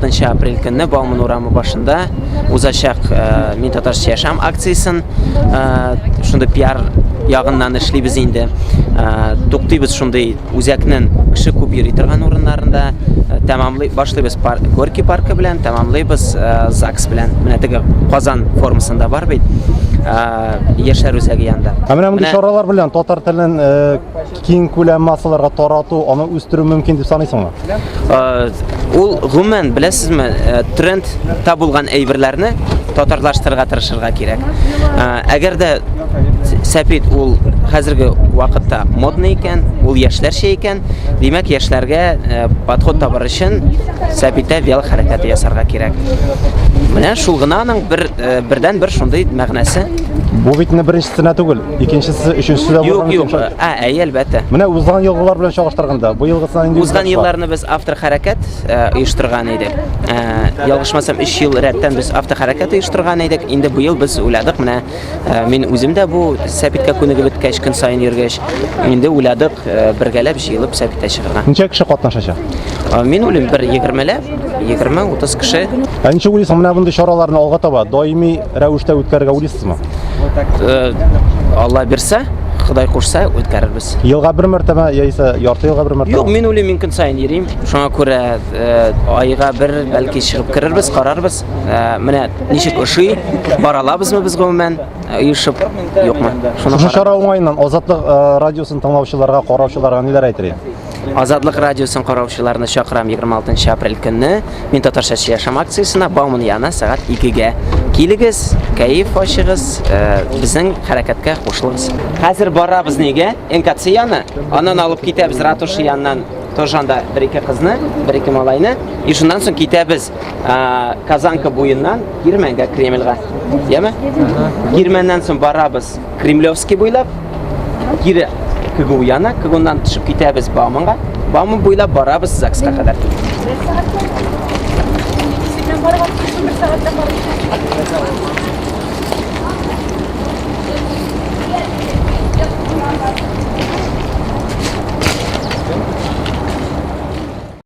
26 aprel günü Bauman uramı başında uzashaq men Tatarcha yasham aksiyasin shunda PR yağından ishlaymiz endi. To'xtaymiz shunday o'zakning kishi ko'p yuriy turgan o'rinlarida boshlaymiz Gorki parki bilan, tamomlaymiz ZAGS bilan. Mana tega Qozon formasida bor bit. Yashar o'zagi yanda. Mana bunday choralar bilan tatar tilini keng ko'lam masalalarga taratib, uni o'stirish mumkin deb sanaysizmi? Ul g'umuman bilasizmi, trend topilgan ayberlarni tatarlashtirishga tirishirga kerak. Agarda sapit ul hozirgi vaqtda modna ekan, ul yoshlar shay ekan, demak yoshlarga podxod topish uchun sapitda vel harakat yasarga kerak. Mana shulg'inaning birdan bir shunday ma'nosi. Bu bitni birinchisi tugul, ikkinchisi, uchinchisi da bo'lgan. Yo'q, albatta. Mana o'zgan yillar bilan chog'ishtirganda, bu yilg'isidan o'zgan yillarni biz avtor harakat uyushtirgan edik. Yolg'ishmasam 3 yil ratdan biz avtor harakat uyushtirgan edik. Endi bu yil biz o'yladik, mana men o'zimda bu sapitka kuniga bitgach kun sayin yurgash, endi o'yladik birgalab yilib sapitda chiqargan. Necha kishi qatnashadi? Men o'ylayman 20-30 kishi. Necha o'ylaysiz, mana bunday choralarni olg'a toba doimiy ravishda o'tkazishga o'ylaysizmi? Allah bersa, Xudoy qo'shsa o'tkazamiz. Yilga bir martaba yo'qsa yarti yilga bir martaba? Yo'q, men o'ylayman mumkin sayin yuring. Shunga ko'ra oyga bir balki chiqib kirarmiz, qararmiz. Mana nechik o'shi boralabizmi biz umuman uyushib yo'qmi? Shu chora o'ng'aydan Ozodlik radiosini tinglovchilarga, qarovchilarga nelar aytasiz? Ozodlik radiosini qarovchilarini chaqiram 26 aprel kuni men Tatarcha yasham aksiyasida Bauman yana soat 2 ga keligiz, kayf oshig'iz, bizning harakatga qo'shiling'iz. Hozir boramiz nega? Enkatsiyani anan olib ketamiz ratush yandan Tojanda bir-iki qizni, bir-iki molayni, shundan so'ng ketamiz Kazanka bo'yindan Girmanga, Kremlga. Deymi? Girmandan so'ng boramiz Kremlovskiy bo'ylab, Kuguyana, Kugundan tushib ketamiz Baumanga. Bauman bo'ylab boramiz ZAGSga qadar.